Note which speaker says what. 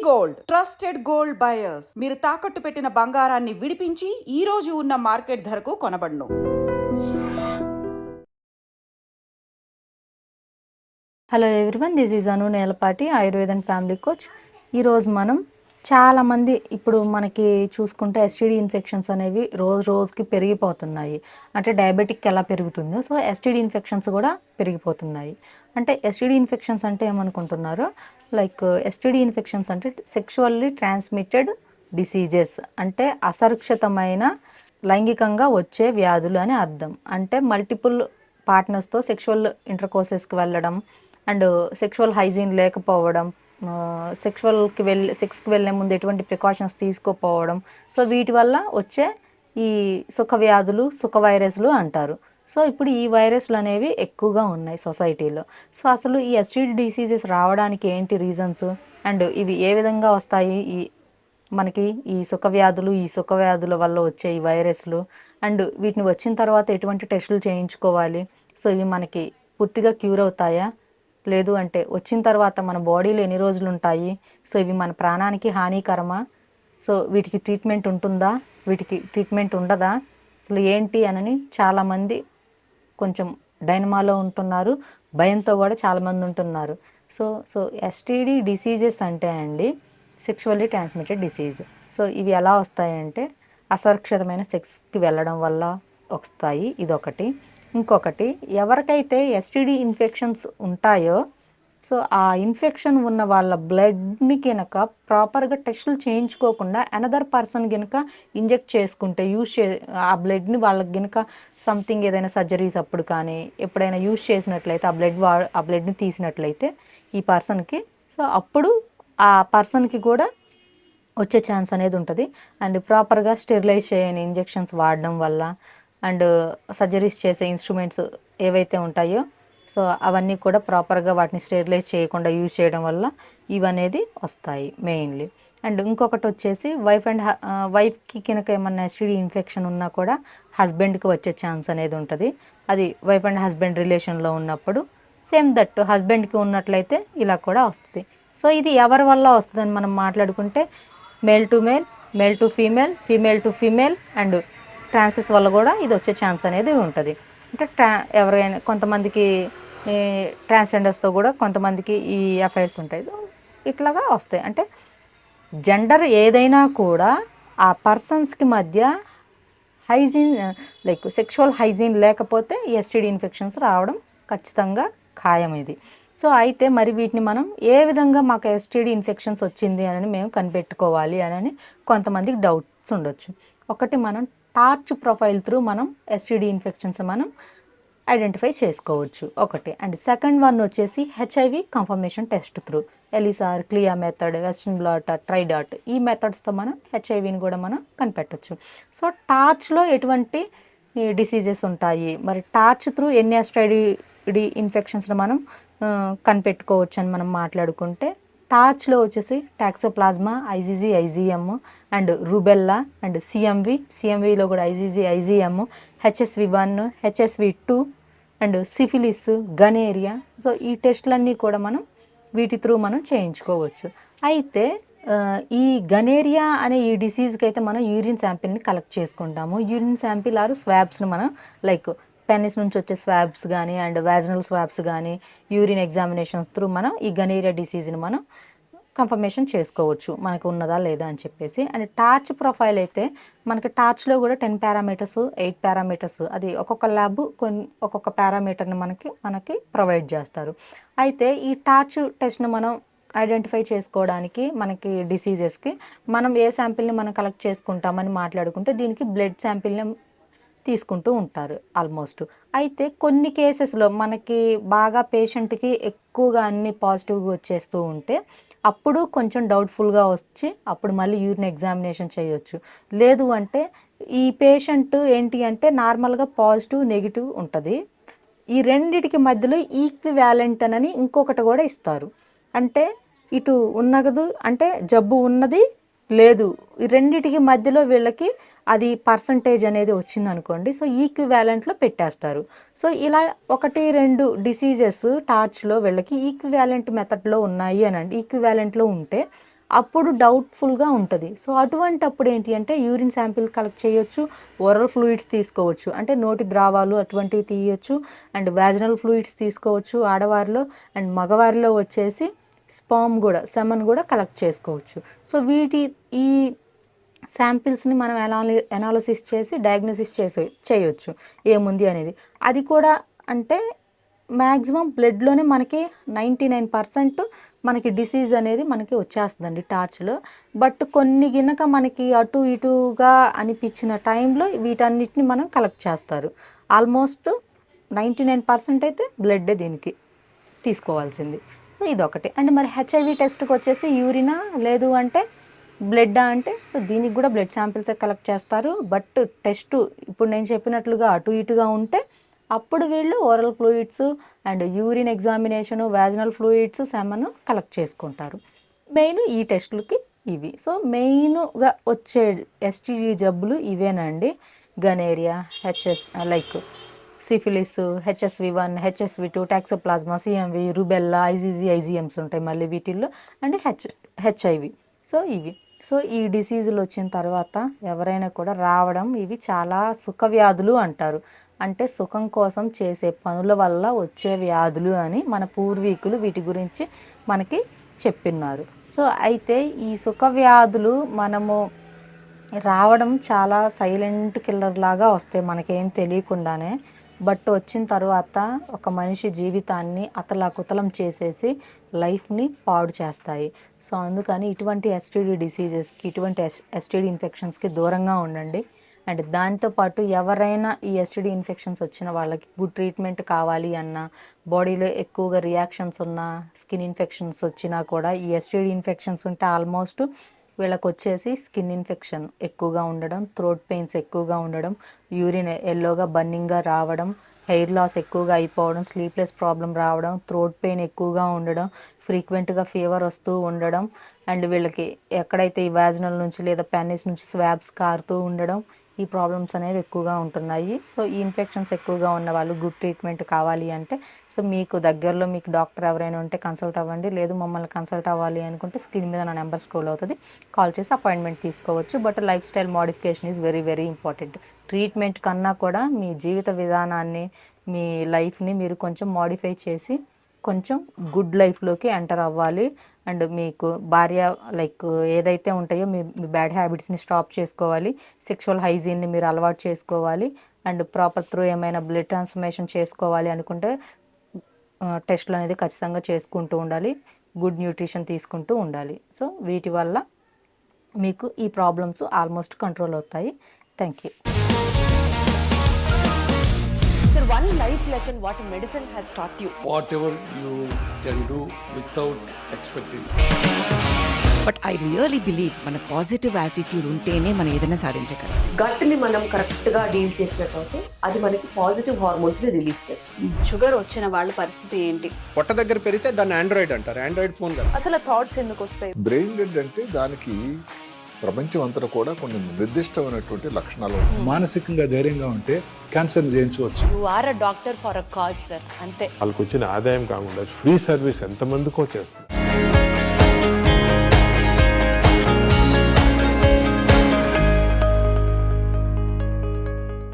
Speaker 1: Gold trusted gold buyers. మీరు తాకట్టు పెట్టిన బంగారాన్ని విడిపించి ఈ రోజు ఉన్న మార్కెట్ ధరకు కొనబడును.
Speaker 2: Hello everyone, this is Anu Nelapati, ayurveda and family coach. ఈరోజు మనం చాలామంది ఇప్పుడు మనకి చూసుకుంటే ఎస్టీడీ ఇన్ఫెక్షన్స్ అనేవి రోజుకి పెరిగిపోతున్నాయి. అంటే డయాబెటిక్ ఎలా పెరుగుతుందో సో ఎస్టీడీ ఇన్ఫెక్షన్స్ కూడా పెరిగిపోతున్నాయి. అంటే ఎస్టీడీ ఇన్ఫెక్షన్స్ అంటే ఏమనుకుంటున్నారు, లైక్ ఎస్టీడీ ఇన్ఫెక్షన్స్ అంటే సెక్షువల్లీ ట్రాన్స్మిటెడ్ డిసీజెస్, అంటే అసురక్షితమైన లైంగికంగా వచ్చే వ్యాధులు అని అర్థం. అంటే మల్టిపుల్ పార్ట్నర్స్తో సెక్షువల్ ఇంటర్కోర్సెస్కి వెళ్ళడం అండ్ సెక్షువల్ హైజీన్ లేకపోవడం, సెక్స్కి వెళ్ళే ముందు ఎటువంటి ప్రికాషన్స్ తీసుకోపోవడం, సో వీటి వల్ల వచ్చే ఈ సుఖ వ్యాధులు, సుఖ వైరస్లు అంటారు. సో ఇప్పుడు ఈ వైరస్లు అనేవి ఎక్కువగా ఉన్నాయి సొసైటీలో. సో అసలు ఈ ఎస్టీడీ డిసీజెస్ రావడానికి ఏంటి రీజన్స్ అండ్ ఇవి ఏ విధంగా వస్తాయి, మనకి ఈ సుఖ వ్యాధుల వల్ల వచ్చే ఈ వైరస్లు అండ్ వీటిని వచ్చిన తర్వాత ఎటువంటి టెస్టులు చేయించుకోవాలి, సో ఇవి మనకి పూర్తిగా క్యూర్ అవుతాయా, లేదు అంటే వచ్చిన తర్వాత మన బాడీలో ఎన్ని రోజులు ఉంటాయి, సో ఇవి మన ప్రాణానికి హానికరమా, సో వీటికి ట్రీట్మెంట్ ఉంటుందా, వీటికి ట్రీట్మెంట్ ఉండదా, అసలు ఏంటి అని చాలామంది కొంచెం డైనమాలో ఉంటున్నారు, భయంతో కూడా చాలామంది ఉంటున్నారు. సో ఎస్టీడీ డిసీజెస్ అంటే అండి సెక్షువల్లీ ట్రాన్స్మిటెడ్ డిసీజ్. సో ఇవి ఎలా వస్తాయంటే అసురక్షితమైన సెక్స్కి వెళ్ళడం వల్ల వస్తాయి, ఇదొకటి. ఇంకొకటి, ఎవరికైతే ఎస్టీడీ ఇన్ఫెక్షన్స్ ఉంటాయో సో ఆ ఇన్ఫెక్షన్ ఉన్న వాళ్ళ బ్లడ్ని కనుక ప్రాపర్గా టెస్టులు చేయించుకోకుండా అనదర్ పర్సన్ కనుక ఇంజెక్ట్ చేసుకుంటే ఆ బ్లడ్ని వాళ్ళకి కనుక సంథింగ్ ఏదైనా సర్జరీస్ అప్పుడు కానీ ఎప్పుడైనా యూజ్ చేసినట్లయితే ఆ బ్లడ్ని తీసినట్లయితే ఈ పర్సన్కి, సో అప్పుడు ఆ పర్సన్కి కూడా వచ్చే ఛాన్స్ అనేది ఉంటుంది. అండ్ ప్రాపర్గా స్టెరిలైజ్ చేయని ఇంజెక్షన్స్ వాడడం వల్ల అండ్ సర్జరీస్ చేసే ఇన్స్ట్రుమెంట్స్ ఏవైతే ఉంటాయో సో అవన్నీ కూడా ప్రాపర్గా వాటిని స్టెరిలైజ్ చేయకుండా యూజ్ చేయడం వల్ల ఇవనేది వస్తాయి మెయిన్లీ. అండ్ ఇంకొకటి వచ్చేసి వైఫ్కి కనుక ఏమన్నా ఎస్టీడీ ఇన్ఫెక్షన్ ఉన్నా కూడా హస్బెండ్కి వచ్చే ఛాన్స్ అనేది ఉంటుంది. అది వైఫ్ అండ్ హస్బెండ్ రిలేషన్లో ఉన్నప్పుడు సేమ్ దట్ హస్బెండ్కి ఉన్నట్లయితే ఇలా కూడా వస్తుంది. సో ఇది ఎవరి వల్ల వస్తుందని మనం మాట్లాడుకుంటే male to male, male to female, female to female and trans వల్ల కూడా ఇది వచ్చే ఛాన్స్ అనేది ఉంటుంది. అంటే ఎవరైనా కొంతమందికి ట్రాన్స్జెండర్స్తో కూడా కొంతమందికి ఈ అఫైర్స్ ఉంటాయి. సో ఇట్లాగా వస్తాయి. అంటే జెండర్ ఏదైనా కూడా ఆ పర్సన్స్కి మధ్య హైజీన్ లైక్ సెక్షువల్ హైజీన్ లేకపోతే ఎస్టీడీ ఇన్ఫెక్షన్స్ రావడం ఖచ్చితంగా ఖాయం ఇది. సో అయితే మరి వీటిని మనం ఏ విధంగా మాకు ఎస్టీడీ ఇన్ఫెక్షన్స్ వచ్చింది అని మేము కనిపెట్టుకోవాలి అని కొంతమందికి డౌట్స్ ఉండొచ్చు. ఒకటి, మనం టార్చ్ ప్రొఫైల్ త్రూ మనం ఎస్టీడీ ఇన్ఫెక్షన్స్ మనం ఐడెంటిఫై చేసుకోవచ్చు ఒకటి. అండ్ సెకండ్ వన్ వచ్చేసి HIV confirmation test through ELISA, CLIA method, western blot, Tridot, ఈ మెథడ్స్తో మనం హెచ్ఐవిని కూడా మనం కనిపెట్టవచ్చు. సో టార్చ్లో ఎటువంటి డిసీజెస్ ఉంటాయి, మరి టార్చ్ త్రూ ఎన్ని ఎస్టీడీ ఇన్ఫెక్షన్స్ని మనం కనిపెట్టుకోవచ్చు అని మనం మాట్లాడుకుంటే టార్చ్లో వచ్చేసి toxoplasma, IgG, IgM and rubella and సిఎంవిలో కూడా IgG, IgM, HSV one, HSV two and syphilis, gonorrhoea. So ఈ టెస్టులన్నీ కూడా మనం వీటి త్రూ మనం చేయించుకోవచ్చు. అయితే ఈ గనేరియా అనే ఈ డిసీజ్కి అయితే మనం యూరిన్ శాంపిల్ని కలెక్ట్ చేసుకుంటాము. యూరిన్ శాంపిల్ ఆర్ స్వాబ్స్ని మనం లైక్ పెనిస్ నుంచి వచ్చే స్వాబ్స్ కానీ అండ్ వాజినల్ స్వాబ్స్ కానీ యూరిన్ ఎగ్జామినేషన్స్ త్రూ మనం ఈ గనేరియా డిసీజ్ని మనం కన్ఫర్మేషన్ చేసుకోవచ్చు మనకు ఉన్నదా లేదా అని చెప్పేసి. అండ్ టార్చ్ ప్రొఫైల్ అయితే మనకి టార్చ్లో కూడా 10 పారామీటర్స్, 8 పారామీటర్స్, అది ఒక్కొక్క ల్యాబ్ ఒక్కొక్క పారామీటర్ని మనకి ప్రొవైడ్ చేస్తారు. అయితే ఈ టార్చ్ టెస్ట్ని మనం ఐడెంటిఫై చేసుకోవడానికి మనకి డిసీజెస్కి మనం ఏ శాంపిల్ని మనం కలెక్ట్ చేసుకుంటామని మాట్లాడుకుంటే దీనికి బ్లడ్ శాంపిల్ని తీసుకుంటూ ఉంటారు ఆల్మోస్ట్. అయితే కొన్ని కేసెస్లో మనకి బాగా పేషెంట్కి ఎక్కువగా అన్ని పాజిటివ్గా వచ్చేస్తూ ఉంటే అప్పుడు కొంచెం డౌట్ఫుల్గా వచ్చి అప్పుడు మళ్ళీ యూరిన్ ఎగ్జామినేషన్ చేయొచ్చు. లేదు అంటే ఈ పేషెంట్ ఏంటి అంటే నార్మల్గా పాజిటివ్, నెగిటివ్ ఉంటుంది, ఈ రెండిటికి మధ్యలో ఈక్వివాలెంట్ అని ఇంకొకటి కూడా ఇస్తారు. అంటే ఇటు ఉన్నది అంటే జబ్బు ఉన్నది లేదు, ఈ రెండిటికి మధ్యలో వీళ్ళకి అది పర్సంటేజ్ అనేది వచ్చింది అనుకోండి, సో ఈక్వివాలెంట్లో పెట్టేస్తారు. సో ఇలా 1-2 డిసీజెస్ టార్చ్లో వీళ్ళకి ఈక్వివాలెంట్ మెథడ్లో ఉన్నాయి అని అంటే ఈక్వివాలెంట్లో ఉంటే అప్పుడు డౌట్ఫుల్గా ఉంటుంది. సో అటువంటప్పుడు ఏంటి అంటే యూరిన్ శాంపిల్ కలెక్ట్ చేయొచ్చు, ఓరల్ ఫ్లూయిడ్స్ తీసుకోవచ్చు, అంటే నోటి ద్రావాలు అటువంటివి తీయొచ్చు, అండ్ వాజినల్ ఫ్లూయిడ్స్ తీసుకోవచ్చు ఆడవారిలో, అండ్ మగవారిలో వచ్చేసి స్పర్మ్ కూడా, సెమన్ కూడా కలెక్ట్ చేసుకోవచ్చు. సో ఈ శాంపిల్స్ని మనం ఎనాలిసిస్ చేసి డయాగ్నోసిస్ చేయొచ్చు ఏముంది అనేది. అది కూడా అంటే మ్యాక్సిమం బ్లడ్లోనే మనకి 99% మనకి డిసీజ్ అనేది మనకి వచ్చేస్తుందండి టార్చ్లో. బట్ కొన్ని గినక మనకి అటు ఇటుగా అనిపించిన టైంలో వీటన్నిటిని మనం కలెక్ట్ చేస్తారు. ఆల్మోస్ట్ 99% అయితే బ్లడ్డే దీనికి తీసుకోవాల్సింది. సో ఇదొకటి. అండ్ మరి హెచ్ఐవి టెస్ట్కి వచ్చేసి యూరినా లేదు అంటే బ్లడ్డా అంటే, సో దీనికి కూడా బ్లడ్ శాంపిల్సే కలెక్ట్ చేస్తారు. బట్ టెస్ట్ ఇప్పుడు నేను చెప్పినట్లుగా అటు ఇటుగా ఉంటే అప్పుడు వీళ్ళు oral fluids and urine examination, vaginal fluids, semen collect చేసుకుంటారు. మెయిన్ ఈ టెస్టులకి ఇవి. సో మెయిన్గా వచ్చే ఎస్టీడీ జబ్బులు ఇవేనండి. Gonorrhoea, like syphilis, HSV1, HSV2, toxoplasma, CMV, rubella, IgG, IgMs ఉంటాయి మళ్ళీ వీటిల్లో, అండ్ హెచ్ఐవి. సో ఇవి. సో ఈ డిసీజులు వచ్చిన తర్వాత ఎవరైనా కూడా రావడం, ఇవి చాలా సుఖ వ్యాధులు అంటారు. అంటే సుఖం కోసం చేసే పనుల వల్ల వచ్చే వ్యాధులు అని మన పూర్వీకులు వీటి గురించి మనకి చెప్పిన్నారు. సో అయితే ఈ సుఖ వ్యాధులు మనము రావడం చాలా సైలెంట్ కిల్లర్ లాగా వస్తాయి మనకేం తెలియకుండానే. బట్ వచ్చిన తర్వాత ఒక మనిషి జీవితాన్ని అతలాకుతలం చేసేసి లైఫ్ని పాడు చేస్తాయి. సో అందుకని ఇటువంటి ఎస్టీడీ డిసీజెస్కి, ఇటువంటి ఎస్టీడీ ఇన్ఫెక్షన్స్కి దూరంగా ఉండండి. అండ్ దాంతోపాటు ఎవరైనా ఈ ఎస్టీడీ ఇన్ఫెక్షన్స్ వచ్చిన వాళ్ళకి గుడ్ ట్రీట్మెంట్ కావాలి అన్నా, బాడీలో ఎక్కువగా రియాక్షన్స్ ఉన్న, స్కిన్ ఇన్ఫెక్షన్స్ వచ్చినా కూడా, ఈ ఎస్టీడీ ఇన్ఫెక్షన్స్ ఉంటే ఆల్మోస్ట్ వీళ్ళకి వచ్చేసి స్కిన్ ఇన్ఫెక్షన్ ఎక్కువగా ఉండడం, థ్రోట్ పెయిన్స్ ఎక్కువగా ఉండడం, యూరిన్ ఎల్లోగా బర్నింగ్గా రావడం, హెయిర్ లాస్ ఎక్కువగా అయిపోవడం, స్లీప్లెస్ ప్రాబ్లం రావడం, థ్రోట్ పెయిన్ ఎక్కువగా ఉండడం, ఫ్రీక్వెంట్గా ఫీవర్ వస్తూ ఉండడం, అండ్ వీళ్ళకి ఎక్కడైతే ఈ వాజినల్ నుంచి లేదా పెనిస్ నుంచి స్వాబ్స్ కారుతూ ఉండడం, ఈ ప్రాబ్లమ్స్ అనేవి ఎక్కువగా ఉంటున్నాయి. సో ఈ ఇన్ఫెక్షన్స్ ఎక్కువగా ఉన్న వాళ్ళు గుడ్ ట్రీట్మెంట్ కావాలి అంటే, సో మీకు దగ్గరలో మీకు డాక్టర్ ఎవరైనా ఉంటే కన్సల్ట్ అవ్వండి. లేదు మమ్మల్ని కన్సల్ట్ అవ్వాలి అనుకుంటే స్క్రీన్ మీద నా నెంబర్ స్క్రోల్ అవుతుంది, కాల్ చేసి అపాయింట్మెంట్ తీసుకోవచ్చు. But life style modification is very very important. Treatment కన్నా కూడా మీ జీవిత విధానాన్ని, మీ లైఫ్ని మీరు కొంచెం మోడిఫై చేసి కొంచెం గుడ్ లైఫ్లోకి ఎంటర్ అవ్వాలి. అండ్ మీకు భార్య లైక్ ఏదైతే ఉంటాయో మీ బ్యాడ్ హ్యాబిట్స్ని స్టాప్ చేసుకోవాలి, సెక్షువల్ హైజీన్ని మీరు అలవాటు చేసుకోవాలి, అండ్ ప్రాపర్ త్రూ ఏమైనా బ్లడ్ ట్రాన్స్ఫర్మేషన్ చేసుకోవాలి అనుకుంటే టెస్టులు అనేది ఖచ్చితంగా చేసుకుంటూ ఉండాలి, గుడ్ న్యూట్రిషన్ తీసుకుంటూ ఉండాలి. సో వీటి వల్ల మీకు ఈ ప్రాబ్లమ్స్ ఆల్మోస్ట్ కంట్రోల్ అవుతాయి. Thank you.
Speaker 3: Sir, one life lesson what medicine has taught you.
Speaker 4: Whatever you can do without expecting.
Speaker 5: But I really believe మన పాజిటివ్ యాటిట్యూడ్ ఉంటేనే మనం ఏదైనా సాధించగలం.
Speaker 3: గట్ని మనం కరెక్ట్గా డీల్ చేసినట్లయితే అది మనకి పాజిటివ్ హార్మోన్స్ని రిలీజ్ చేస్తుంది.
Speaker 6: షుగర్ వచ్చిన వాళ్ళ పరిస్థితి ఏంటి?
Speaker 7: పొట్ట దగ్గర పెరిగితే దాన్ని ఆండ్రాయిడ్ అంటారు, ఆండ్రాయిడ్ ఫోన్ కదా.
Speaker 3: అసలు థాట్స్ ఎందుకు వస్తాయి?
Speaker 8: బ్రెయిన్ డెడ్ అంటే దానికి ప్రపంచం అంతా కూడా కొన్ని నిర్దిష్టమైనటువంటి లక్షణాలు ఉంటాయి.
Speaker 9: మానసికంగా ధైర్యంగా ఉంటే క్యాన్సర్ జయించవచ్చు.
Speaker 3: You are a doctor for a cause sir, అంతే.
Speaker 10: వాళ్ళకి వచ్చిన ఆదాయం కాకుండా ఫ్రీ సర్వీస్ ఎంతమందికో చేస్తుంది.